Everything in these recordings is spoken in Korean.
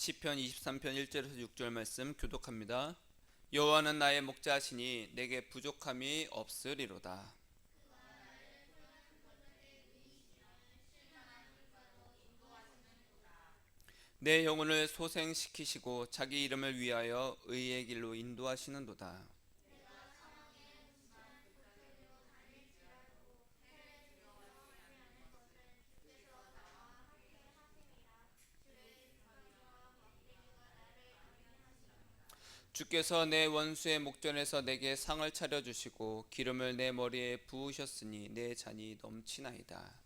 시편 23편 1절에서 6절 말씀 교독합니다. 여호와는 나의 목자시니 내게 부족함이 없으리로다. 내 영혼을 소생시키시고 자기 이름을 위하여 의의 길로 인도하시는도다. 주께서 내 원수의 목전에서 내게 상을 차려주시고 기름을 내 머리에 부으셨으니 내 잔이 넘치나이다.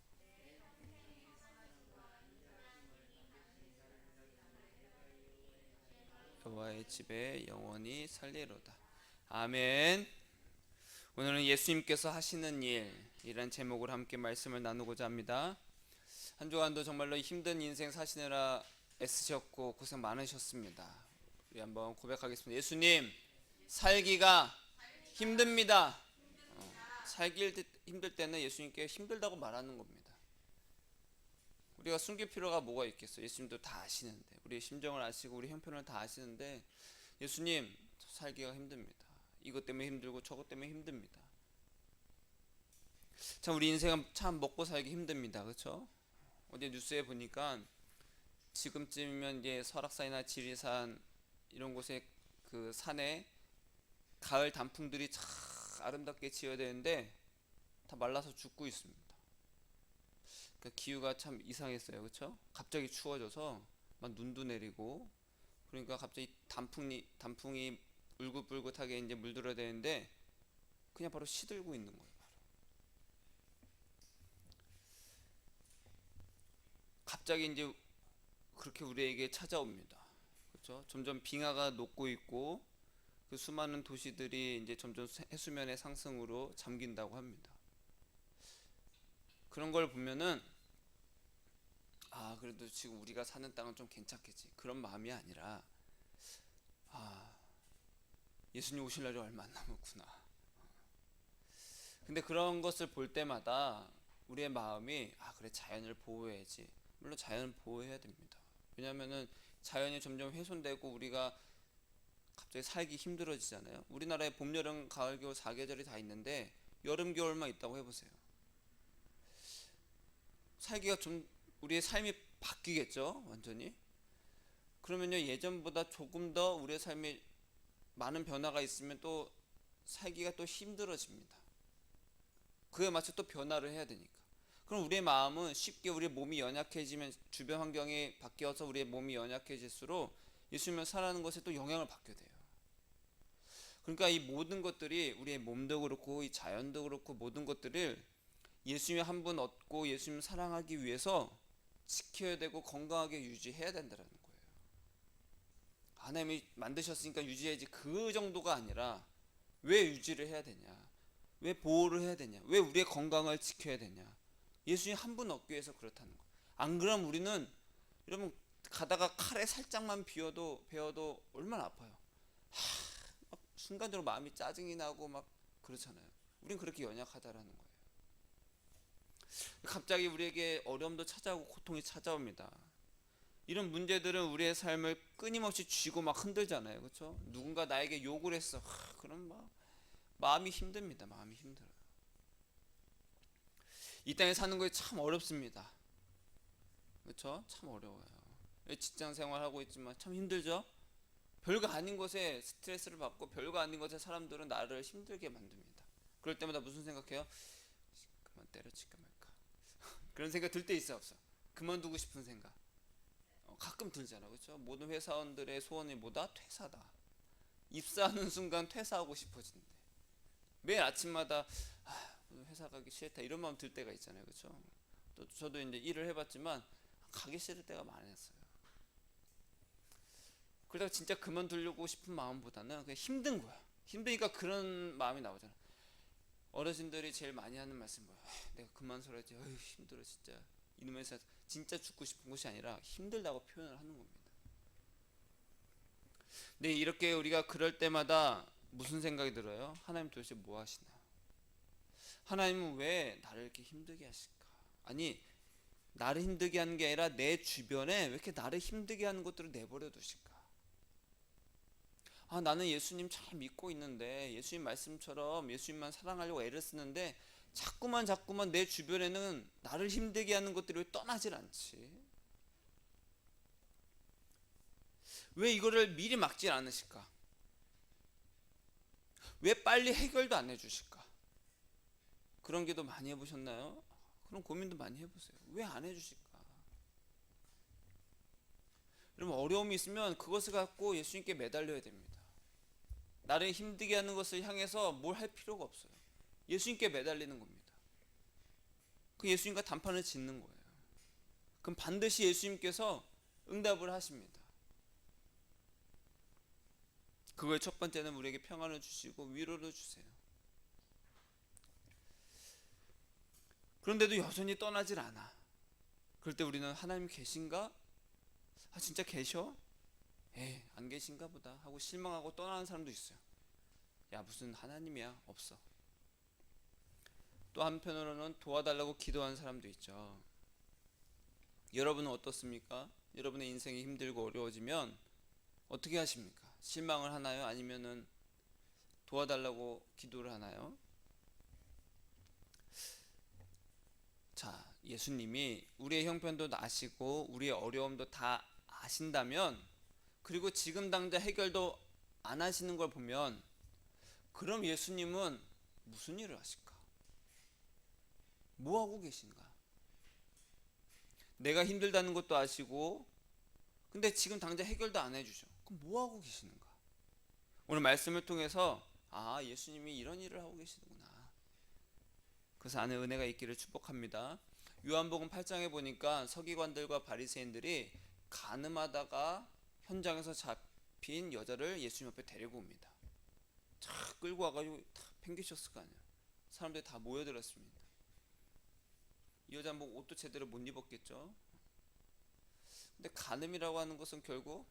여호와의 집에 영원히 살리로다. 아멘. 오늘은 예수님께서 하시는 일이란 제목으로 함께 말씀을 나누고자 합니다. 한 주간도 정말로 힘든 인생 사시느라 애쓰셨고 고생 많으셨습니다. 우리 한번 고백하겠습니다. 예수님, 살기가 힘듭니다. 살기 힘들 때는 예수님께 힘들다고 말하는 겁니다. 우리가 숨길 필요가 뭐가 있겠어요? 예수님도 다 아시는데, 우리의 심정을 아시고 우리 형편을 다 아시는데, 예수님, 살기가 힘듭니다. 이것 때문에 힘들고 저것 때문에 힘듭니다. 참 우리 인생은 참 먹고 살기 힘듭니다. 그렇죠? 어제 뉴스에 보니까 지금쯤이면 이제 설악산이나 지리산 이런 곳에 그 산에 가을 단풍들이 참 아름답게 지어야 되는데 다 말라서 죽고 있습니다. 그 기후가 참 이상했어요. 그렇죠? 갑자기 추워져서 막 눈도 내리고 그러니까 갑자기 단풍이 울긋불긋하게 이제 물들어야 되는데 그냥 바로 시들고 있는 거예요. 갑자기 이제 그렇게 우리에게 찾아옵니다. 그렇죠? 점점 빙하가 녹고 있고 그 수많은 도시들이 이제 점점 해수면의 상승으로 잠긴다고 합니다. 그런 걸 보면은 그래도 지금 우리가 사는 땅은 좀 괜찮겠지 그런 마음이 아니라 아 예수님 오실 날이 얼마 안 남았구나. 근데 그런 것을 볼 때마다 우리의 마음이 그래 자연을 보호해야지. 물론 자연을 보호해야 됩니다. 왜냐하면은 자연이 점점 훼손되고 우리가 갑자기 살기 힘들어지잖아요. 우리나라에 봄, 여름, 가을, 겨울 4계절이 다 있는데 여름, 겨울만 있다고 해보세요. 살기가 좀 우리의 삶이 바뀌겠죠. 완전히. 그러면요 예전보다 조금 더 우리의 삶에 많은 변화가 있으면 또 살기가 또 힘들어집니다. 그에 맞춰 또 변화를 해야 되니까. 그럼 우리의 마음은 쉽게 우리의 몸이 연약해지면 주변 환경이 바뀌어서 우리의 몸이 연약해질수록 예수님을 살아가는 것에 또 영향을 받게 돼요. 그러니까 이 모든 것들이 우리의 몸도 그렇고 이 자연도 그렇고 모든 것들을 예수님 한 분 얻고 예수님 사랑하기 위해서 지켜야 되고 건강하게 유지해야 된다는 거예요. 하나님이 만드셨으니까 유지해야지 그 정도가 아니라 왜 유지를 해야 되냐? 왜 보호를 해야 되냐? 왜 우리의 건강을 지켜야 되냐? 예수님 한 분 얻기 위해서 그렇다는 거예요. 안 그러면 우리는 여러분 가다가 칼에 살짝만 베어도 얼마나 아파요. 막 순간적으로 마음이 짜증이 나고 막 그렇잖아요. 우린 그렇게 연약하다라는 거예요. 갑자기 우리에게 어려움도 찾아오고 고통이 찾아옵니다. 이런 문제들은 우리의 삶을 끊임없이 쥐고 막 흔들잖아요. 그렇죠? 누군가 나에게 욕을 했어. 그럼 막 마음이 힘듭니다. 마음이 힘들어요. 이 땅에 사는 것이 참 어렵습니다. 그렇죠? 참 어려워요. 직장 생활하고 있지만 참 힘들죠? 별거 아닌 것에 스트레스를 받고 별거 아닌 것에 사람들은 나를 힘들게 만듭니다. 그럴 때마다 무슨 생각해요? 그만 때려칠까 말까. 그런 생각 들 때 있어 없어? 그만두고 싶은 생각. 가끔 들잖아. 그렇죠? 모든 회사원들의 소원이 뭐다? 퇴사다. 입사하는 순간 퇴사하고 싶어진대. 매일 아침마다 회사 가기 싫다 이런 마음 들 때가 있잖아요. 그렇죠? 또 저도 이제 일을 해봤지만 가기 싫을 때가 많았어요. 그러다가 진짜 그만두려고 싶은 마음보다는 그냥 힘든 거야. 힘드니까 그런 마음이 나오잖아. 어르신들이 제일 많이 하는 말씀 뭐야? 내가 그만둬야지. 힘들어 진짜. 이놈의 회사 진짜 죽고 싶은 것이 아니라 힘들다고 표현을 하는 겁니다. 근데 이렇게 우리가 그럴 때마다 무슨 생각이 들어요? 하나님 도대체 뭐 하시나? 하나님은 왜 나를 이렇게 힘들게 하실까? 아니 나를 힘들게 하는 게 아니라 내 주변에 왜 이렇게 나를 힘들게 하는 것들을 내버려 두실까? 나는 예수님 잘 믿고 있는데, 예수님 말씀처럼 예수님만 사랑하려고 애를 쓰는데 자꾸만 내 주변에는 나를 힘들게 하는 것들이 왜 떠나질 않지? 왜 이거를 미리 막질 않으실까? 왜 빨리 해결도 안 해주실까? 그런 기도 많이 해보셨나요? 그런 고민도 많이 해보세요. 왜 안 해주실까? 여러분, 어려움이 있으면 그것을 갖고 예수님께 매달려야 됩니다. 나를 힘들게 하는 것을 향해서 뭘 할 필요가 없어요. 예수님께 매달리는 겁니다. 그 예수님과 단판을 짓는 거예요. 그럼 반드시 예수님께서 응답을 하십니다. 그거의 첫 번째는 우리에게 평안을 주시고 위로를 주세요. 그런데도 여전히 떠나질 않아. 그럴 때 우리는 하나님 계신가? 진짜 계셔? 안 계신가 보다 하고 실망하고 떠나는 사람도 있어요. 야, 무슨 하나님이야? 없어. 또 한편으로는 도와달라고 기도하는 사람도 있죠. 여러분은 어떻습니까? 여러분의 인생이 힘들고 어려워지면 어떻게 하십니까? 실망을 하나요? 아니면은 도와달라고 기도를 하나요? 자, 예수님이 우리의 형편도 아시고 우리의 어려움도 다 아신다면, 그리고 지금 당장 해결도 안 하시는 걸 보면, 그럼 예수님은 무슨 일을 하실까? 뭐 하고 계신가? 내가 힘들다는 것도 아시고 근데 지금 당장 해결도 안 해주셔. 그럼 뭐 하고 계시는가? 오늘 말씀을 통해서 예수님이 이런 일을 하고 계시는구나. 그래서 안에 은혜가 있기를 축복합니다. 요한복음 8장에 보니까 서기관들과 바리새인들이 간음하다가 현장에서 잡힌 여자를 예수님 앞에 데리고 옵니다. 착 끌고 와가지고 다 팽개쳤을 거 아니야. 사람들이 다 모여들었습니다. 이 여자 뭐 옷도 제대로 못 입었겠죠. 근데 간음이라고 하는 것은 결국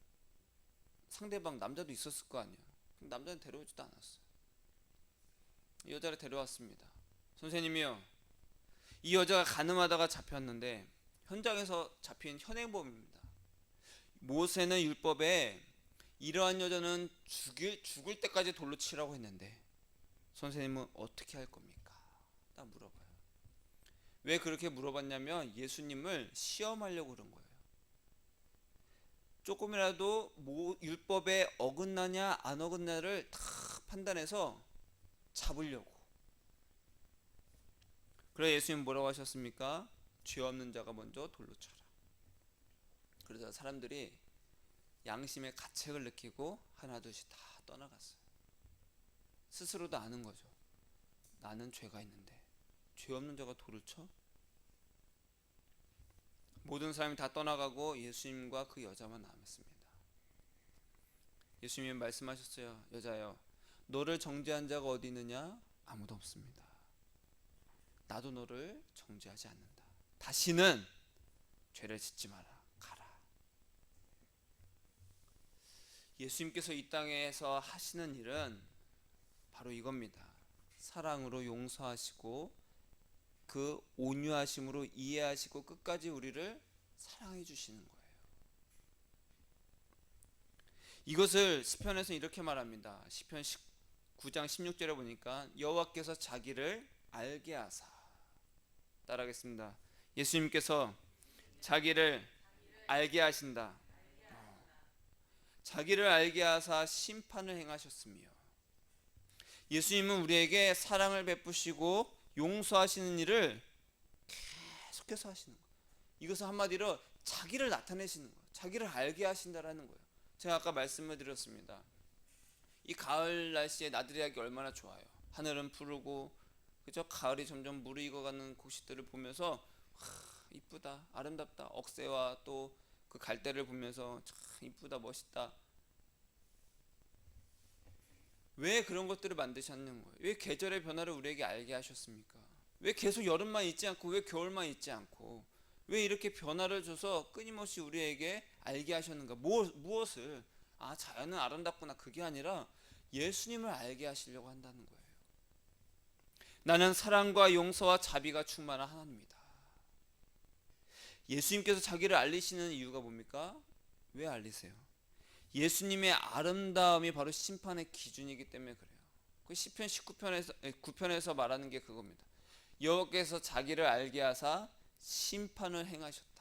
상대방 남자도 있었을 거 아니야. 남자는 데려오지도 않았어. 이 여자를 데려왔습니다. 선생님이요, 이 여자가 간음하다가 잡혔는데 현장에서 잡힌 현행범입니다. 모세는 율법에 이러한 여자는 죽을 때까지 돌로 치라고 했는데 선생님은 어떻게 할 겁니까? 딱 물어봐요. 왜 그렇게 물어봤냐면 예수님을 시험하려고 그런 거예요. 조금이라도 율법에 어긋나냐 안 어긋나냐를 다 판단해서 잡으려고. 그래 예수님 뭐라고 하셨습니까? 죄 없는 자가 먼저 돌로 쳐라. 그러자 사람들이 양심의 가책을 느끼고 하나둘씩 다 떠나갔어요. 스스로도 아는 거죠. 나는 죄가 있는데 죄 없는 자가 돌을 쳐? 모든 사람이 다 떠나가고 예수님과 그 여자만 남았습니다. 예수님이 말씀하셨어요. 여자여, 너를 정죄한 자가 어디 있느냐? 아무도 없습니다. 나도 너를 정죄하지 않는다. 다시는 죄를 짓지 마라. 가라. 예수님께서 이 땅에서 하시는 일은 바로 이겁니다. 사랑으로 용서하시고 그 온유하심으로 이해하시고 끝까지 우리를 사랑해 주시는 거예요. 이것을 시편에서 이렇게 말합니다. 시편 9장 16절에 보니까 여호와께서 자기를 알게 하사, 따라하겠습니다. 예수님께서 자기를 알게 하신다. 자기를 알게 하사 심판을 행하셨으며, 예수님은 우리에게 사랑을 베푸시고 용서하시는 일을 계속해서 하시는 거예요. 이것은 한마디로 자기를 나타내시는 거예요. 자기를 알게 하신다라는 거예요. 제가 아까 말씀을 드렸습니다. 이 가을 날씨에 나들이 하기 얼마나 좋아요. 하늘은 푸르고 그죠? 가을이 점점 무르익어가는 곳들을 보면서 이쁘다, 아름답다. 억새와 또 그 갈대를 보면서 참 이쁘다, 멋있다. 왜 그런 것들을 만드셨는 거예요? 왜 계절의 변화를 우리에게 알게 하셨습니까? 왜 계속 여름만 있지 않고 왜 겨울만 있지 않고 왜 이렇게 변화를 줘서 끊임없이 우리에게 알게 하셨는가? 무엇을? 자연은 아름답구나, 그게 아니라 예수님을 알게 하시려고 한다는 거예요. 나는 사랑과 용서와 자비가 충만한 하나님이다. 예수님께서 자기를 알리시는 이유가 뭡니까? 왜 알리세요? 예수님의 아름다움이 바로 심판의 기준이기 때문에 그래요. 그 시편 9편에서 말하는 게 그겁니다. 여호와께서 자기를 알게 하사 심판을 행하셨다.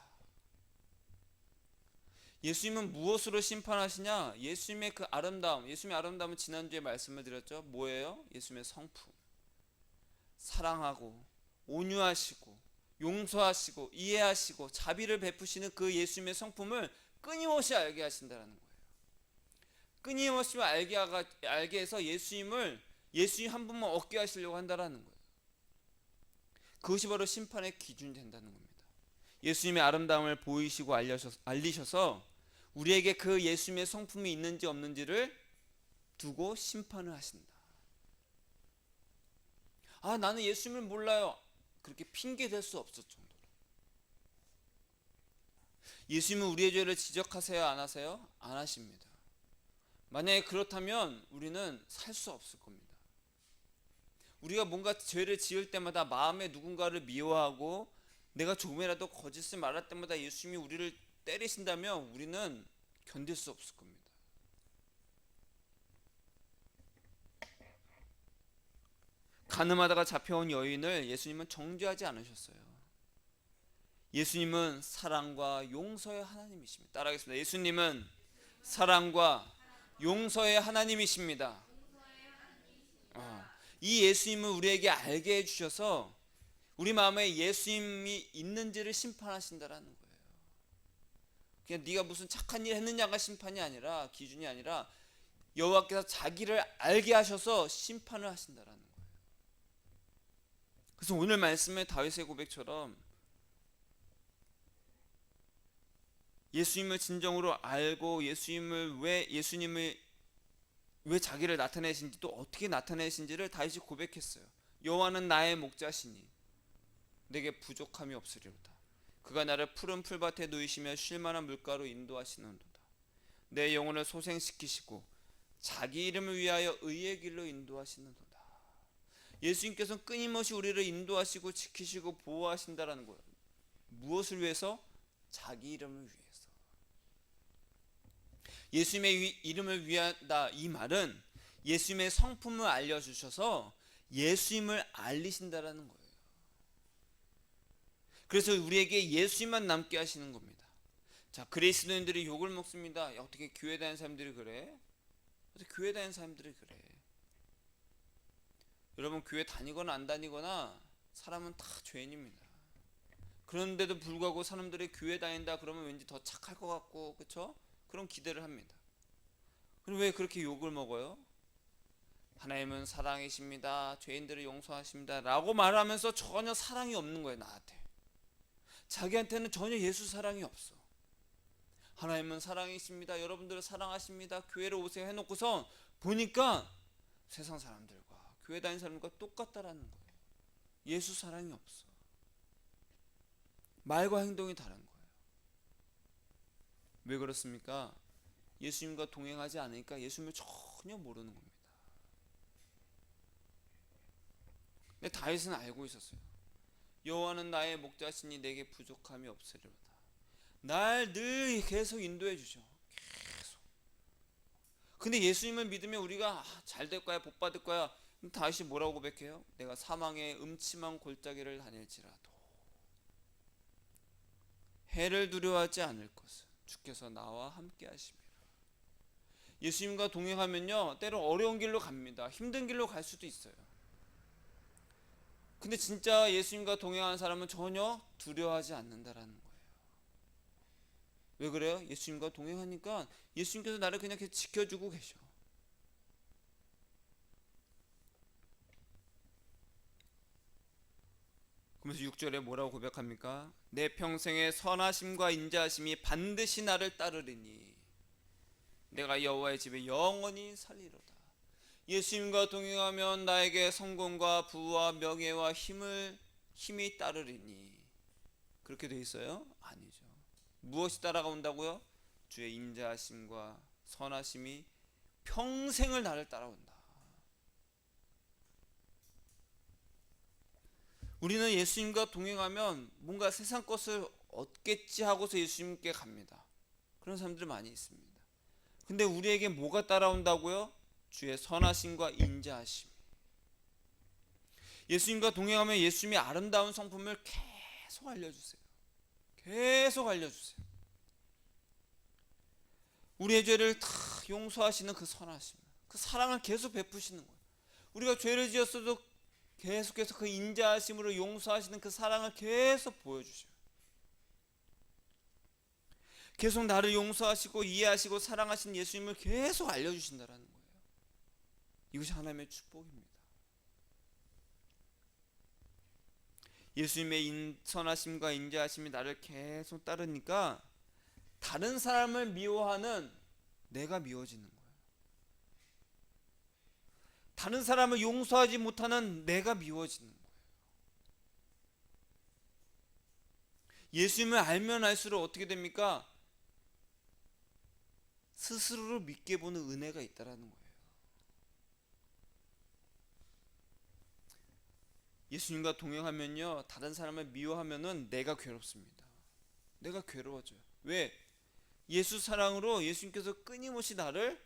예수님은 무엇으로 심판하시냐? 예수님의 그 아름다움, 예수님의 아름다움은 지난주에 말씀을 드렸죠. 뭐예요? 예수님의 성품. 사랑하고 온유하시고 용서하시고 이해하시고 자비를 베푸시는 그 예수님의 성품을 끊임없이 알게 하신다는 거예요. 끊임없이 알게 해서 예수님 한 분만 얻게 하시려고 한다는 거예요. 그것이 바로 심판의 기준이 된다는 겁니다. 예수님의 아름다움을 보이시고 알리셔서 우리에게 그 예수님의 성품이 있는지 없는지를 두고 심판을 하신다. 아, 나는 예수님을 몰라요. 그렇게 핑계 댈 수 없을 정도로. 예수님은 우리의 죄를 지적하세요, 안 하세요? 안 하십니다. 만약에 그렇다면 우리는 살 수 없을 겁니다. 우리가 뭔가 죄를 지을 때마다 마음에 누군가를 미워하고 내가 조금이라도 거짓을 말할 때마다 예수님이 우리를 때리신다면 우리는 견딜 수 없을 겁니다. 가늠하다가 잡혀온 여인을 예수님은 정죄하지 않으셨어요. 예수님은 사랑과 용서의 하나님이십니다. 따라하겠습니다. 예수님은 사랑과 용서의 하나님이십니다. 이 예수님을 우리에게 알게 해주셔서 우리 마음에 예수님이 있는지를 심판하신다라는 거예요. 그냥 네가 무슨 착한 일 했느냐가 심판이 아니라, 기준이 아니라 여호와께서 자기를 알게 하셔서 심판을 하신다라는 거예요. 그래서 오늘 말씀의 다윗의 고백처럼 예수님을 진정으로 알고 예수님을 왜 자기를 나타내신지 또 어떻게 나타내신지를 다윗이 고백했어요. 여호와는 나의 목자시니 내게 부족함이 없으리로다. 그가 나를 푸른 풀밭에 누이시며 쉴만한 물가로 인도하시는도다. 내 영혼을 소생시키시고 자기 이름을 위하여 의의 길로 인도하시는도다. 예수님께서는 끊임없이 우리를 인도하시고 지키시고 보호하신다라는 거예요. 무엇을 위해서? 자기 이름을 위해서. 예수님의 이름을 위하다, 이 말은 예수님의 성품을 알려주셔서 예수님을 알리신다라는 거예요. 그래서 우리에게 예수님만 남게 하시는 겁니다. 자, 그리스도인들이 욕을 먹습니다. 야, 어떻게 교회 다니는 사람들이 그래? 어떻게 교회 다니는 사람들이 그래? 여러분, 교회 다니거나 안 다니거나 사람은 다 죄인입니다. 그런데도 불구하고 사람들이 교회 다닌다 그러면 왠지 더 착할 것 같고, 그렇죠? 그런 기대를 합니다. 그럼 왜 그렇게 욕을 먹어요? 하나님은 사랑이십니다. 죄인들을 용서하십니다. 라고 말하면서 전혀 사랑이 없는 거예요, 나한테. 자기한테는 전혀 예수 사랑이 없어. 하나님은 사랑이십니다. 여러분들을 사랑하십니다. 교회를 오세요 해놓고서 보니까 세상 사람들과 교회 다니는 사람들과 똑같다라는 거예요. 예수 사랑이 없어. 말과 행동이 다른 거예요. 왜 그렇습니까? 예수님과 동행하지 않으니까 예수님을 전혀 모르는 겁니다. 근데 다윗은 알고 있었어요. 여호와는 나의 목자시니 내게 부족함이 없으리로다. 날 늘 계속 인도해 주죠. 계속. 근데 예수님을 믿으면 우리가 잘 될 거야, 복 받을 거야. 그럼 다윗이 뭐라고 고백해요? 내가 사망의 음침한 골짜기를 다닐지라도 해를 두려워하지 않을 것은 주께서 나와 함께 하심이라. 예수님과 동행하면요, 때로 어려운 길로 갑니다. 힘든 길로 갈 수도 있어요. 근데 진짜 예수님과 동행하는 사람은 전혀 두려워하지 않는다라는 거예요. 왜 그래요? 예수님과 동행하니까 예수님께서 나를 그냥 이렇게 지켜주고 계셔. 그러면서 6절에 뭐라고 고백합니까? 내 평생의 선하심과 인자하심이 반드시 나를 따르리니 내가 여호와의 집에 영원히 살리로다. 예수님과 동행하면 나에게 성공과 부와 명예와 힘이 따르리니, 그렇게 돼 있어요? 아니죠. 무엇이 따라온다고요? 주의 인자하심과 선하심이 평생을 나를 따라온다. 우리는 예수님과 동행하면 뭔가 세상 것을 얻겠지 하고서 예수님께 갑니다. 그런 사람들 많이 있습니다. 근데 우리에게 뭐가 따라온다고요? 주의 선하심과 인자하심. 예수님과 동행하면 예수님의 아름다운 성품을 계속 알려주세요. 계속 알려주세요. 우리의 죄를 다 용서하시는 그 선하심, 그 사랑을 계속 베푸시는 거예요. 우리가 죄를 지었어도 계속해서 그 인자하심으로 용서하시는 그 사랑을 계속 보여주셔요. 계속 나를 용서하시고 이해하시고 사랑하신 예수님을 계속 알려주신다라는 거예요. 이것이 하나님의 축복입니다. 예수님의 선하심과 인자하심이 나를 계속 따르니까 다른 사람을 미워하는 내가 미워지는 거예요. 다른 사람을 용서하지 못하는 내가 미워지는 거예요. 예수님을 알면 알수록 어떻게 됩니까? 스스로를 믿게 보는 은혜가 있다라는 거예요. 예수님과 동행하면요, 다른 사람을 미워하면은 내가 괴롭습니다. 내가 괴로워져요. 왜? 예수 사랑으로 예수님께서 끊임없이 나를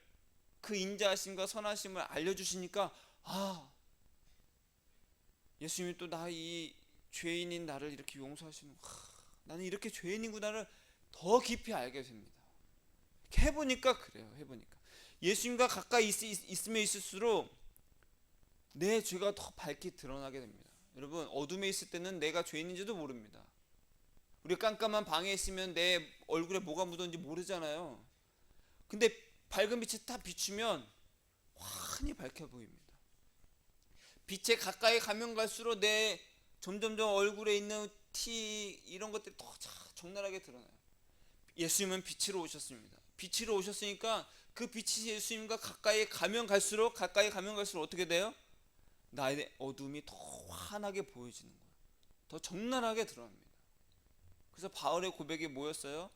그 인자하심과 선하심을 알려주시니까, 예수님이 또 나 이 죄인인 나를 이렇게 용서하시는, 나는 이렇게 죄인이구나를 더 깊이 알게 됩니다. 해보니까 그래요. 해보니까 예수님과 가까이 있으면 있을수록 내 죄가 더 밝게 드러나게 됩니다. 여러분, 어둠에 있을 때는 내가 죄인인지도 모릅니다. 우리 깜깜한 방에 있으면 내 얼굴에 뭐가 묻었는지 모르잖아요. 근데 밝은 빛이 딱 비추면 환히 밝혀 보입니다. 빛에 가까이 가면 갈수록 내 점점점 얼굴에 있는 티 이런 것들이 더 적나라하게 드러나요. 예수님은 빛으로 오셨습니다. 빛으로 오셨으니까 그 빛이 예수님과 가까이 가면 갈수록 어떻게 돼요? 나의 어둠이 더 환하게 보여지는 거예요. 더 적나라하게 드러납니다. 그래서 바울의 고백이 뭐였어요?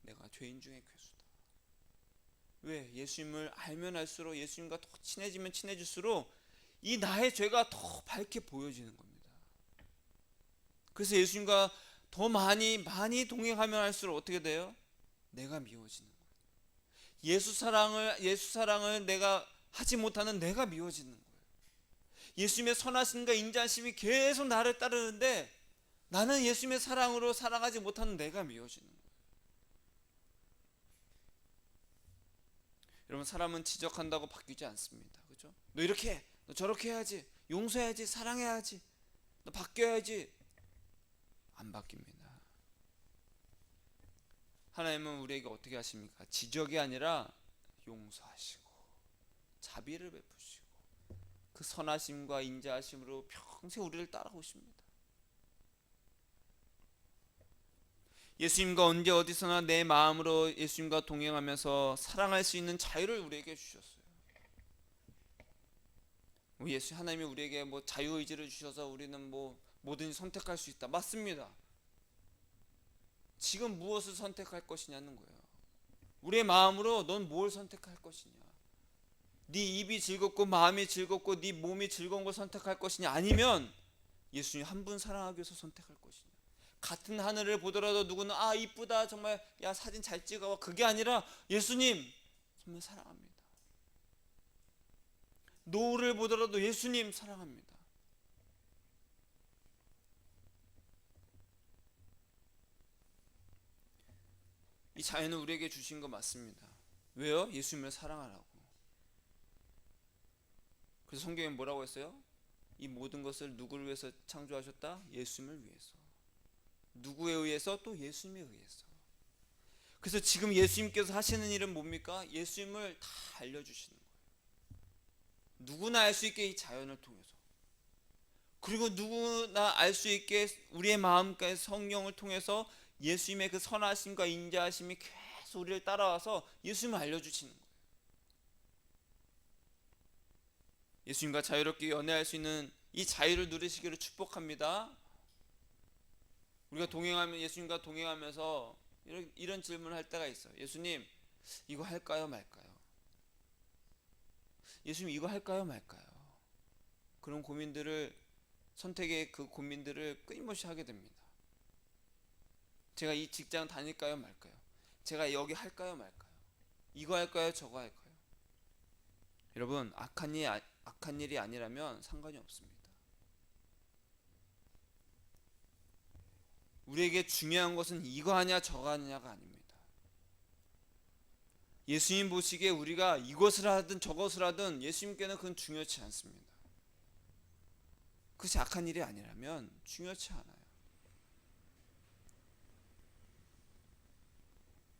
내가 죄인 중에 괴수다. 왜? 예수님을 알면 알수록, 예수님과 더 친해지면 친해질수록 이 나의 죄가 더 밝게 보여지는 겁니다. 그래서 예수님과 더 많이 동행하면 할수록 어떻게 돼요? 내가 미워지는 거예요. 예수 사랑을 내가 하지 못하는 내가 미워지는 거예요. 예수님의 선하심과 인자하심이 계속 나를 따르는데 나는 예수님의 사랑으로 사랑하지 못하는 내가 미워지는 거예요. 여러분, 사람은 지적한다고 바뀌지 않습니다. 그렇죠? 너 이렇게 해, 너 저렇게 해야지, 용서해야지, 사랑해야지, 너 바뀌어야지. 안 바뀝니다. 하나님은 우리에게 어떻게 하십니까? 지적이 아니라 용서하시고 자비를 베푸시고 그 선하심과 인자하심으로 평생 우리를 따라오십니다. 예수님과 언제 어디서나 내 마음으로 예수님과 동행하면서 사랑할 수 있는 자유를 우리에게 주셨어요. 하나님이 우리에게 자유의지를 주셔서 우리는 뭐든지 선택할 수 있다. 맞습니다. 지금 무엇을 선택할 것이냐는 거예요. 우리의 마음으로 넌 뭘 선택할 것이냐. 네 입이 즐겁고 마음이 즐겁고 네 몸이 즐거운 걸 선택할 것이냐, 아니면 예수님 한 분 사랑하기 위해서 선택할 것이냐. 같은 하늘을 보더라도 누구는 이쁘다, 정말 야 사진 잘 찍어, 그게 아니라 예수님 정말 사랑합니다. 노을을 보더라도 예수님 사랑합니다. 이 자연은 우리에게 주신 거 맞습니다. 왜요? 예수님을 사랑하라고. 그래서 성경에 뭐라고 했어요? 이 모든 것을 누구를 위해서 창조하셨다? 예수님을 위해서. 누구에 의해서? 또 예수님에 의해서. 그래서 지금 예수님께서 하시는 일은 뭡니까? 예수님을 다 알려주시는 거예요. 누구나 알 수 있게 이 자연을 통해서, 그리고 누구나 알 수 있게 우리의 마음까지 성령을 통해서 예수님의 그 선하심과 인자하심이 계속 우리를 따라와서 예수님을 알려주시는 거예요. 예수님과 자유롭게 연애할 수 있는 이 자유를 누리시기를 축복합니다. 우리가 예수님과 동행하면서 이런 질문을 할 때가 있어요. 예수님, 이거 할까요 말까요? 예수님, 이거 할까요 말까요? 그런 선택의 그 고민들을 끊임없이 하게 됩니다. 제가 이 직장 다닐까요 말까요? 제가 여기 할까요 말까요? 이거 할까요 저거 할까요? 여러분, 악한 일이 아니라면 상관이 없습니다. 우리에게 중요한 것은 이거 하냐 저거 하냐가 아닙니다. 예수님 보시기에 우리가 이것을 하든 저것을 하든 예수님께는 그건 중요치 않습니다. 그것이 악한 일이 아니라면 중요치 않아요.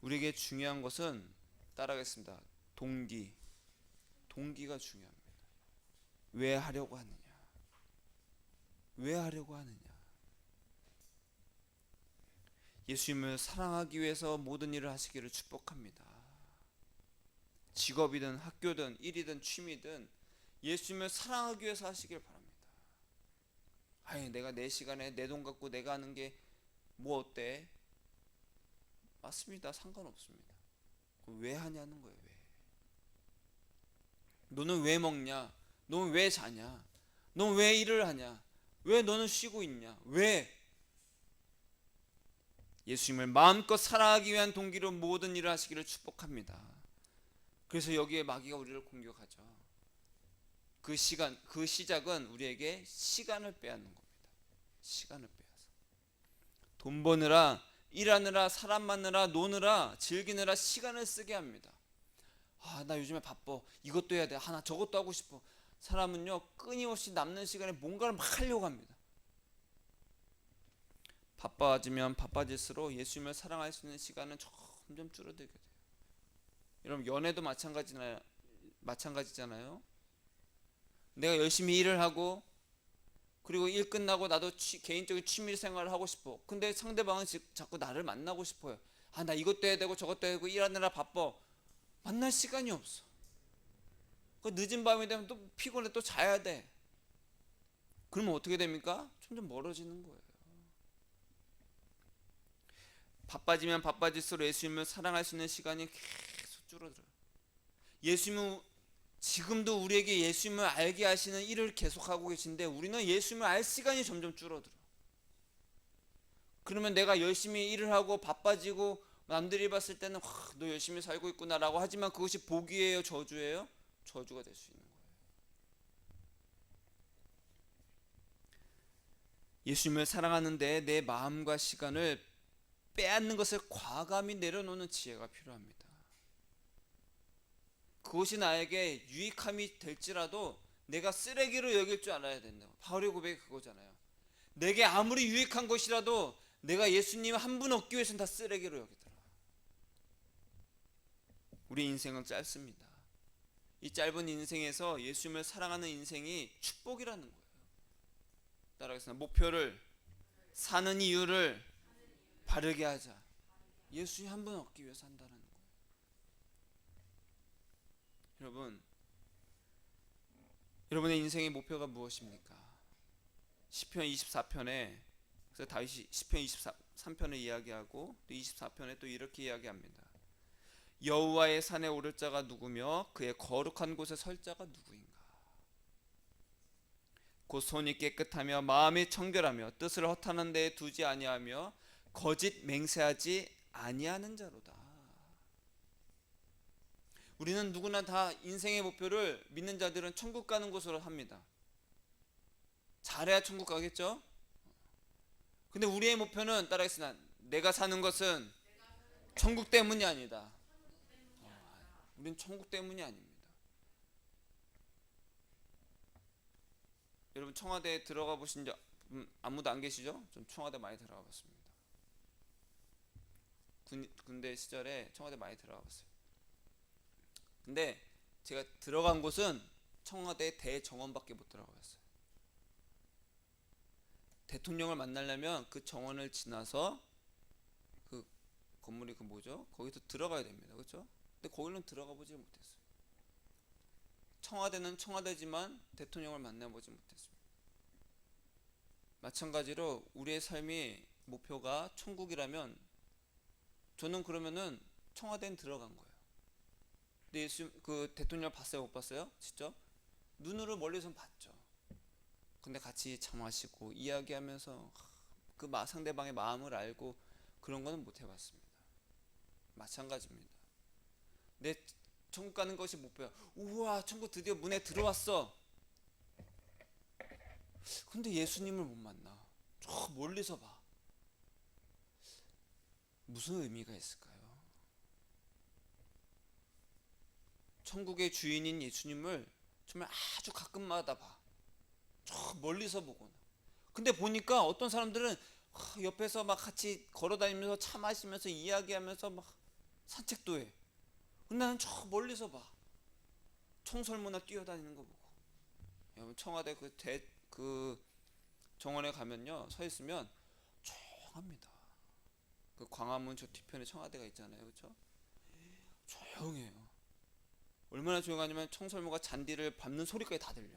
우리에게 중요한 것은, 따라하겠습니다, 동기가 중요합니다. 왜 하려고 하느냐, 왜 하려고 하느냐. 예수님을 사랑하기 위해서 모든 일을 하시기를 축복합니다. 직업이든 학교든 일이든 취미든 예수님을 사랑하기 위해서 하시길 바랍니다. 아니, 내가 내 시간에 내 돈 갖고 내가 하는 게 뭐 어때? 맞습니다. 상관없습니다. 왜 하냐는 거예요. 왜? 너는 왜 먹냐? 너는 왜 자냐? 너는 왜 일을 하냐? 왜 너는 쉬고 있냐? 왜? 예수님을 마음껏 사랑하기 위한 동기로 모든 일을 하시기를 축복합니다. 그래서 여기에 마귀가 우리를 공격하죠. 그 시작은 우리에게 시간을 빼앗는 겁니다. 시간을 빼앗아. 돈 버느라, 일하느라, 사람 만나느라, 노느라, 즐기느라 시간을 쓰게 합니다. 나 요즘에 바빠. 이것도 해야 돼. 하나 저것도 하고 싶어. 사람은요, 끊임없이 남는 시간에 뭔가를 막 하려고 합니다. 바빠지면 바빠질수록 예수님을 사랑할 수 있는 시간은 점점 줄어들게 돼요. 여러분, 연애도 마찬가지잖아요. 내가 열심히 일을 하고, 그리고 일 끝나고 나도 개인적인 취미 생활을 하고 싶어. 근데 상대방은 자꾸 나를 만나고 싶어요. 나 이것도 해야 되고 저것도 해야 되고 일하느라 바빠. 만날 시간이 없어. 그 늦은 밤이 되면 또 피곤해, 또 자야 돼. 그러면 어떻게 됩니까? 점점 멀어지는 거예요. 바빠지면 바빠질수록 예수님을 사랑할 수 있는 시간이 계속 줄어들어요. 예수님은 지금도 우리에게 예수님을 알게 하시는 일을 계속하고 계신데, 우리는 예수님을 알 시간이 점점 줄어들어. 그러면 내가 열심히 일을 하고 바빠지고 남들이 봤을 때는 너 열심히 살고 있구나 라고 하지만, 그것이 복이에요 저주예요? 저주가 될 수 있는 거예요. 예수님을 사랑하는데 내 마음과 시간을 빼앗는 것을 과감히 내려놓는 지혜가 필요합니다. 그것이 나에게 유익함이 될지라도 내가 쓰레기로 여길 줄 알아야 된다고. 바울의 고백이 그거잖아요. 내게 아무리 유익한 것이라도 내가 예수님 한 분 얻기 위해서는 다 쓰레기로 여기더라. 우리 인생은 짧습니다. 이 짧은 인생에서 예수님을 사랑하는 인생이 축복이라는 거예요. 따라하겠습니다. 목표를, 사는 이유를 바르게 하자. 예수님 한 분 얻기 위해서 한다는 거예요. 여러분의 인생의 목표가 무엇입니까? 시편 24편에, 그래서 다윗이 시편 23편을 이야기하고 또 24편에 또 이렇게 이야기합니다. 여호와의 산에 오를 자가 누구며 그의 거룩한 곳에 설 자가 누구인가? 곧 손이 깨끗하며 마음이 청결하며 뜻을 허탄한 데에 두지 아니하며 거짓 맹세하지 아니하는 자로다. 우리는 누구나 다 인생의 목표를, 믿는 자들은 천국 가는 곳으로 합니다. 잘해야 천국 가겠죠? 근데 우리의 목표는, 따라하겠습니다, 내가 사는 것은 천국 때문이 아니다. 우린 천국 때문이 아닙니다. 여러분, 청와대에 들어가 보신 적 아무도 안 계시죠? 좀 청와대 많이 들어가 봤습니다. 군대 시절에 청와대 많이 들어가 봤어요. 근데 제가 들어간 곳은 청와대 대정원밖에 못 들어가 봤어요. 대통령을 만나려면 그 정원을 지나서 그 건물이 그 뭐죠? 거기서 들어가야 됩니다. 그렇죠? 근데 거기는 들어가 보지 못했어요. 청와대는 청와대지만 대통령을 만나보지 못했습니다. 마찬가지로 우리의 삶이 목표가 천국이라면, 저는 그러면은 청와대는 들어간 거예요. 근데 그 대통령 봤어요, 못 봤어요? 직접? 눈으로 멀리서 봤죠. 근데 같이 차 마시고 이야기하면서 그 상대방의 마음을 알고 그런 거는 못 해봤습니다. 마찬가지입니다. 내 천국 가는 것이 목표야. 우와, 천국 드디어 문에 들어왔어. 근데 예수님을 못 만나. 저 멀리서 봐. 무슨 의미가 있을까요? 천국의 주인인 예수님을 정말 아주 가끔마다 봐. 저 멀리서 보거나. 근데 보니까 어떤 사람들은 옆에서 막 같이 걸어다니면서 차 마시면서 이야기하면서 막 산책도 해. 근데 나는 저 멀리서 봐. 청설모나 뛰어다니는 거 보고. 여러분, 청와대 그 정원에 가면요, 서 있으면 조용합니다. 그 광화문 저 뒤편에 청와대가 있잖아요, 그렇죠? 조용해요. 얼마나 조용하냐면 청설모가 잔디를 밟는 소리까지 다 들려.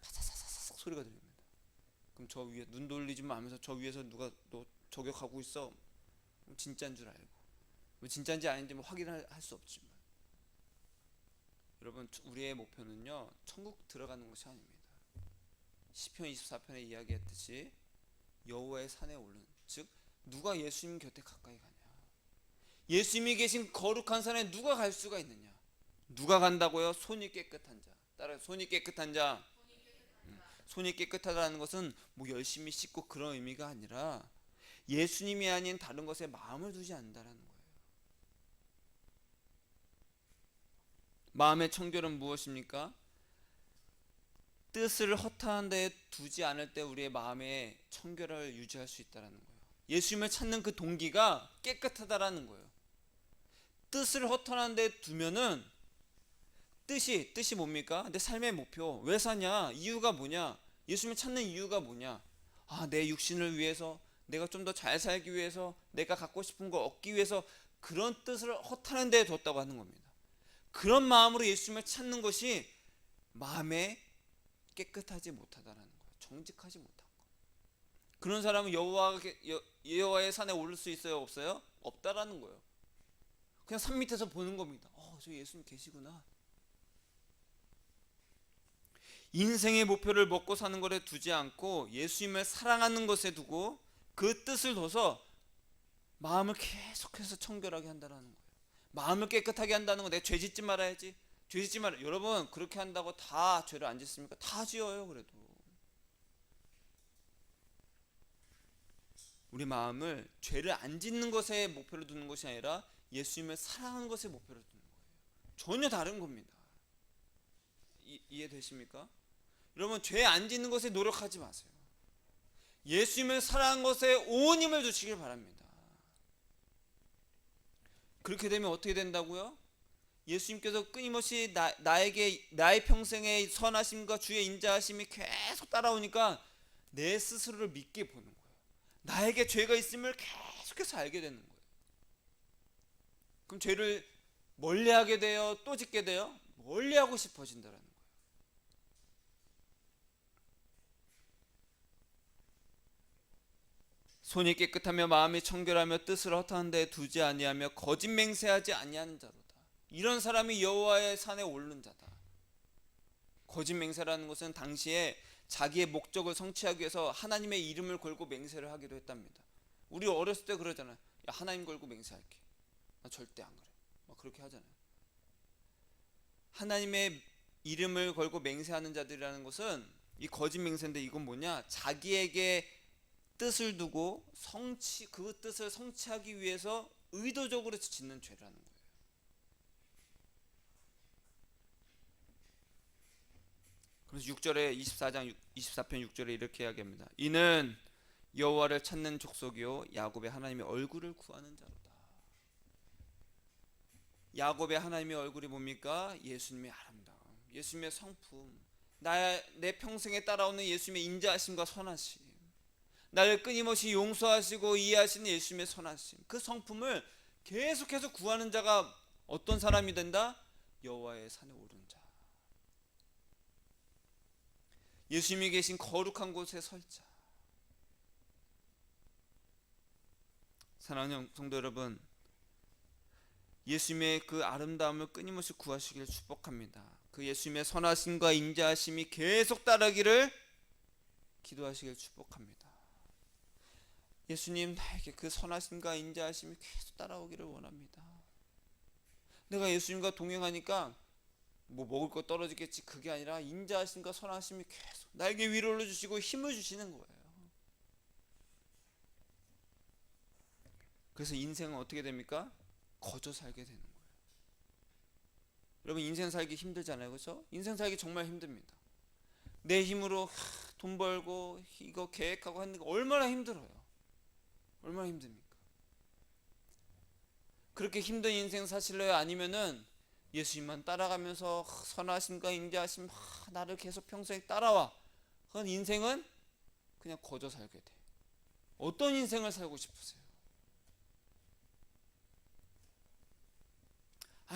파사사사삭 소리가 들립니다. 그럼 저 위에 눈 돌리지 마 하면서 저 위에서 누가 너 저격하고 있어? 진짜인 줄 알고. 뭐 진짜인지 아닌지 뭐 확인할 수 없지만, 여러분, 우리의 목표는요, 천국 들어가는 것이 아닙니다. 시편 24편에 이야기했듯이 여호와의 산에 오른, 즉 누가 예수님 곁에 가까이 가냐? 예수님이 계신 거룩한 산에 누가 갈 수가 있느냐? 누가 간다고요? 손이 깨끗한 자. 따라, 손이 깨끗한 자. 손이 깨끗하다는 것은 뭐 열심히 씻고 그런 의미가 아니라 예수님이 아닌 다른 것에 마음을 두지 않는다라는 거예요. 마음의 청결은 무엇입니까? 뜻을 허탄한 데 두지 않을 때 우리의 마음의 청결을 유지할 수 있다는 거예요. 예수님을 찾는 그 동기가 깨끗하다라는 거예요. 뜻을 허탄한 데 두면은 뜻이 뭡니까? 내 삶의 목표, 왜 사냐? 이유가 뭐냐? 예수님을 찾는 이유가 뭐냐? 내 육신을 위해서, 내가 좀 더 잘 살기 위해서, 내가 갖고 싶은 거 얻기 위해서, 그런 뜻을 허탄한 데 뒀다고 하는 겁니다. 그런 마음으로 예수님을 찾는 것이 마음에 깨끗하지 못하다라는 거예요. 정직하지 못한 거. 그런 사람은 여호와의 산에 오를 수 있어요, 없어요? 없다라는 거예요. 그냥 산 밑에서 보는 겁니다. 저 예수님 계시구나. 인생의 목표를 먹고 사는 것에 두지 않고 예수님을 사랑하는 것에 두고 그 뜻을 둬서 마음을 계속해서 청결하게 한다는 거예요. 마음을 깨끗하게 한다는 거, 내가 죄 짓지 말아야지, 죄 짓지 말아. 여러분, 그렇게 한다고 다 죄를 안 짓습니까? 다 지어요. 그래도 우리 마음을 죄를 안 짓는 것에 목표로 두는 것이 아니라 예수님을 사랑하는 것에 목표로 두는 거예요. 전혀 다른 겁니다. 이해되십니까? 여러분, 죄 안 짓는 것에 노력하지 마세요. 예수님을 사랑하는 것에 온 힘을 주시길 바랍니다. 그렇게 되면 어떻게 된다고요? 예수님께서 끊임없이 나의 평생의 선하심과 주의 인자하심이 계속 따라오니까 내 스스로를 믿게 보는 거예요. 나에게 죄가 있음을 계속해서 알게 되는 거예요. 그럼 죄를 멀리하게 돼요? 또 짓게 돼요? 멀리하고 싶어진다라는 거예요. 손이 깨끗하며 마음이 청결하며 뜻을 허탄한 데 두지 아니하며 거짓 맹세하지 아니하는 자로다. 이런 사람이 여호와의 산에 오른 자다. 거짓 맹세라는 것은 당시에 자기의 목적을 성취하기 위해서 하나님의 이름을 걸고 맹세를 하기도 했답니다. 우리 어렸을 때 그러잖아요. 야, 하나님 걸고 맹세할게. 나 절대 안 그래. 막 그렇게 하잖아요. 하나님의 이름을 걸고 맹세하는 자들이라는 것은 이 거짓 맹세인데, 이건 뭐냐? 자기에게 뜻을 두고 그 뜻을 성취하기 위해서 의도적으로 짓는 죄라는 거예요. 그래서 6절에 24편 6절에 이렇게 이야기합니다. 이는 여호와를 찾는 족속이요 야곱의 하나님의 얼굴을 구하는 자로다. 야곱의 하나님의 얼굴이 뭡니까? 예수님의 아름다움, 예수님의 성품, 내 평생에 따라오는 예수님의 인자하심과 선하심, 나를 끊임없이 용서하시고 이해하시는 예수님의 선하심, 그 성품을 계속해서 구하는 자가 어떤 사람이 된다? 여호와의 산에 오른 자, 예수님이 계신 거룩한 곳에 설 자. 사랑하는 성도 여러분, 예수님의 그 아름다움을 끊임없이 구하시기를 축복합니다. 그 예수님의 선하심과 인자하심이 계속 따르기를 기도하시길 축복합니다. 예수님 나에게 그 선하심과 인자하심이 계속 따라오기를 원합니다. 내가 예수님과 동행하니까 뭐 먹을 거 떨어지겠지, 그게 아니라 인자하심과 선하심이 계속 나에게 위로를 주시고 힘을 주시는 거예요. 그래서 인생은 어떻게 됩니까? 거저 살게 되는 거예요. 여러분, 인생 살기 힘들잖아요, 그렇죠? 인생 살기 정말 힘듭니다. 내 힘으로 돈 벌고 이거 계획하고 하는 게 얼마나 힘들어요. 얼마나 힘듭니까? 그렇게 힘든 인생 사실래요? 아니면은 예수님만 따라가면서 선하심과 인자하심 나를 계속 평생 따라와. 그건 인생은 그냥 거저 살게 돼. 어떤 인생을 살고 싶으세요?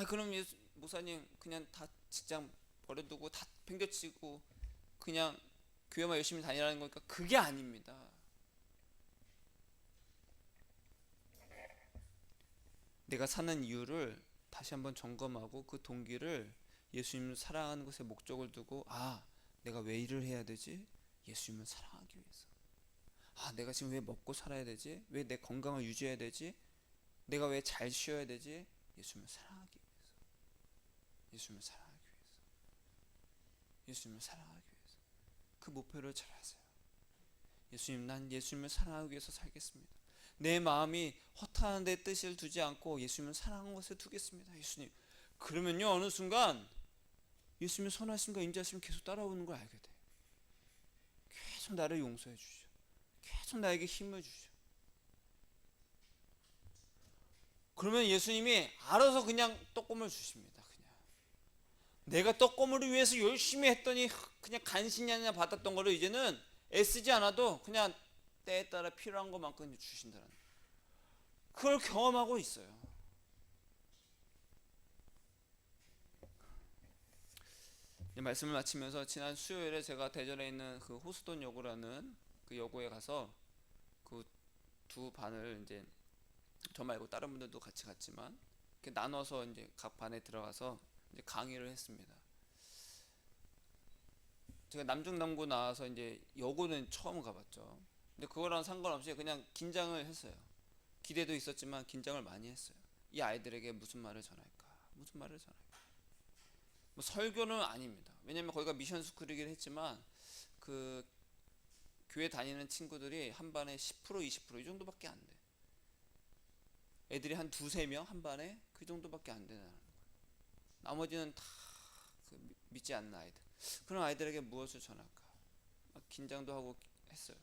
그럼 목사님 그냥 다 직장 버려두고 다 팽겨치고 그냥 교회만 열심히 다니라는 거니까 그게 아닙니다. 내가 사는 이유를 다시 한번 점검하고 그 동기를 예수님을 사랑하는 것에 목적을 두고, 내가 왜 일을 해야 되지? 예수님을 사랑하기 위해서. 내가 지금 왜 먹고 살아야 되지? 왜 내 건강을 유지해야 되지? 내가 왜 잘 쉬어야 되지? 예수님을 사랑하기 위해서. 예수님을 사랑하기 위해서. 예수님을 사랑하기 위해서. 그 목표를 잘 하세요. 예수님, 난 예수님을 사랑하기 위해서 살겠습니다. 내 마음이 허탄한 데 뜻을 두지 않고 예수님을 사랑하는 것에 두겠습니다. 예수님. 그러면요, 어느 순간 예수님의 선하심과 인자하심이 계속 따라오는 걸 알게 돼. 계속 나를 용서해 주시죠. 계속 나에게 힘을 주시죠. 그러면 예수님이 알아서 그냥 떡고물 주십니다. 그냥 내가 떡고물을 위해서 열심히 했더니 그냥 간신히 하나 받았던 거를 이제는 애쓰지 않아도 그냥 때에 따라 필요한 것만큼 주신다는, 그걸 경험하고 있어요. 말씀을 마치면서 지난 수요일에 제가 대전에 있는 그 호수돈 여고라는 그 여고에 가서 그 두 반을 이제 저 말고 다른 분들도 같이 갔지만 이렇게 나눠서 이제 각 반에 들어가서 이제 강의를 했습니다. 제가 남중남고 나와서 이제 여고는 처음 가봤죠. 근데 그거랑 상관없이 그냥 긴장을 했어요. 기대도 있었지만 긴장을 많이 했어요. 이 아이들에게 무슨 말을 전할까? 무슨 말을 전할까? 뭐 설교는 아닙니다. 왜냐면 거기가 미션 스쿨이긴 했지만 그 교회 다니는 친구들이 한 반에 10% 20%이 정도밖에 안 돼. 애들이 한 두세 명 한 반에 그 정도밖에 안 되는 거예요. 나머지는 다 믿지 않는 아이들. 그런 아이들에게 무엇을 전할까? 막 긴장도 하고 했어요.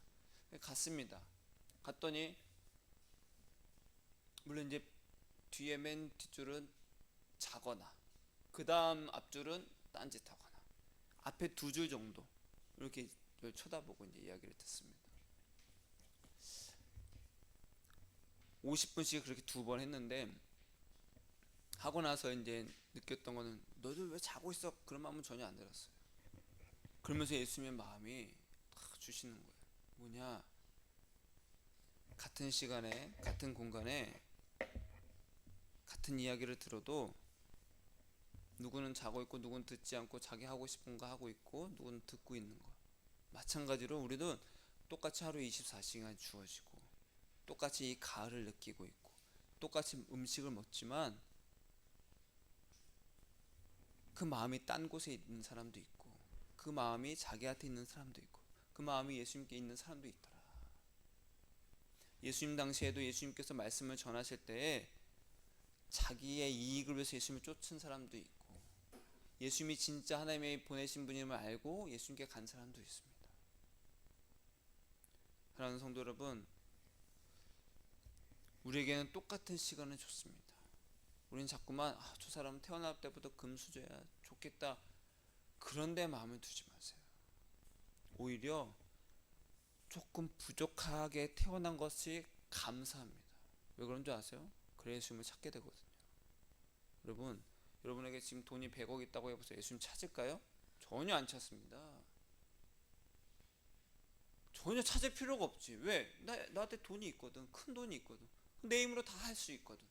갔습니다. 갔더니 물론 이제 뒤에 맨 뒷줄은 자거나 그 다음 앞줄은 딴짓하거나 앞에 두 줄 정도 이렇게 쳐다보고 이제 이야기를 듣습니다. 50분씩 그렇게 두 번 했는데 하고 나서 이제 느꼈던 거는 너들 왜 자고 있어? 그런 마음은 전혀 안 들었어요. 그러면서 예수님의 마음이 딱 주시는 거예요. 뭐냐? 같은 시간에 같은 공간에 같은 이야기를 들어도 누구는 자고 있고 누구는 듣지 않고 자기 하고 싶은 거 하고 있고 누구는 듣고 있는 거. 마찬가지로 우리도 똑같이 하루 24시간 주어지고 똑같이 이 가을을 느끼고 있고 똑같이 음식을 먹지만 그 마음이 딴 곳에 있는 사람도 있고 그 마음이 자기한테 있는 사람도 있고 그 마음이 예수님께 있는 사람도 있더라. 예수님 당시에도 예수님께서 말씀을 전하실 때에 자기의 이익을 위해서 예수님을 쫓은 사람도 있고 예수님이 진짜 하나님의 보내신 분임을 알고 예수님께 간 사람도 있습니다. 사랑하는 성도 여러분, 우리에게는 똑같은 시간은 좋습니다. 우리는 자꾸만 저 사람은 태어날 때부터 금수저야 좋겠다 그런데 마음을 두지 마세요. 오히려 조금 부족하게 태어난 것이 감사합니다. 왜 그런 줄 아세요? 그래야 예수님을 찾게 되거든요. 여러분에게 지금 돈이 100억 있다고 해보세요. 예수님 찾을까요? 전혀 안 찾습니다. 전혀 찾을 필요가 없지. 왜? 나한테 돈이 있거든. 큰 돈이 있거든. 내 힘으로 다 할 수 있거든.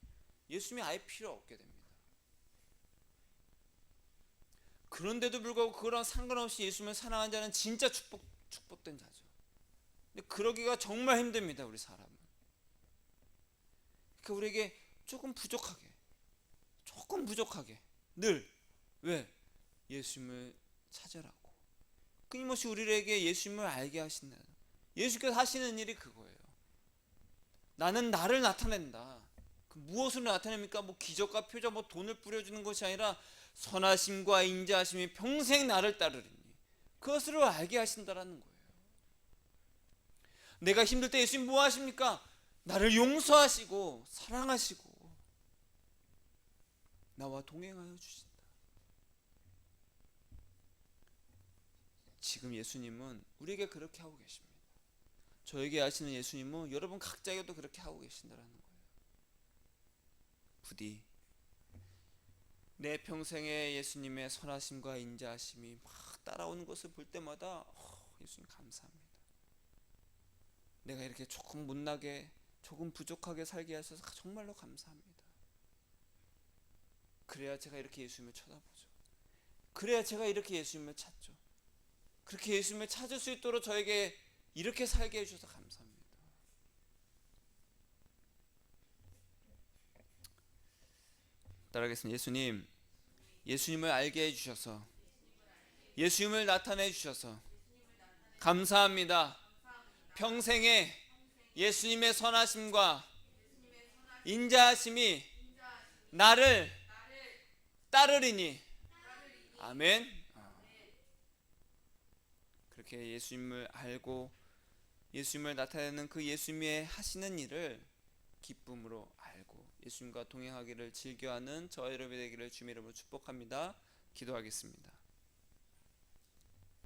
예수님이 아예 필요 없게 됩니다. 그런데도 불구하고 그거랑 상관없이 예수님을 사랑하는 자는 진짜 축복된 자죠. 근데 그러기가 정말 힘듭니다. 우리 사람은. 그 우리에게 조금 부족하게 늘 왜? 예수님을 찾으라고 끊임없이 우리에게 예수님을 알게 하신다. 예수께서 하시는 일이 그거예요. 나는 나를 나타낸다. 그 무엇으로 나타냅니까? 뭐 기적과 표적, 뭐 돈을 뿌려주는 것이 아니라 선하심과 인자하심이 평생 나를 따르리니 그것으로 알게 하신다라는 거예요. 내가 힘들 때 예수님 뭐 하십니까? 나를 용서하시고 사랑하시고 나와 동행하여 주신다. 지금 예수님은 우리에게 그렇게 하고 계십니다. 저에게 하시는 예수님은 여러분 각자에게도 그렇게 하고 계신다라는 거예요. 부디 내 평생에 예수님의 선하심과 인자하심이 막 따라오는 것을 볼 때마다 예수님 감사합니다. 내가 이렇게 조금 못나게 조금 부족하게 살게 하셔서 정말로 감사합니다. 그래야 제가 이렇게 예수님을 쳐다보죠. 그래야 제가 이렇게 예수님을 찾죠. 그렇게 예수님을 찾을 수 있도록 저에게 이렇게 살게 해주셔서 감사합니다. 따라하겠습니다. 예수님을 알게 해주셔서 예수님을 나타내 주셔서 감사합니다. 평생에 예수님의 선하심과 인자하심이 나를 따르리니 아멘. 그렇게 예수님을 알고 예수님을 나타내는 그 예수님의 하시는 일을 기쁨으로 알고 예수님과 동행하기를 즐겨하는 저와 여러분이 되기를 주님의 이름으로 축복합니다. 기도하겠습니다.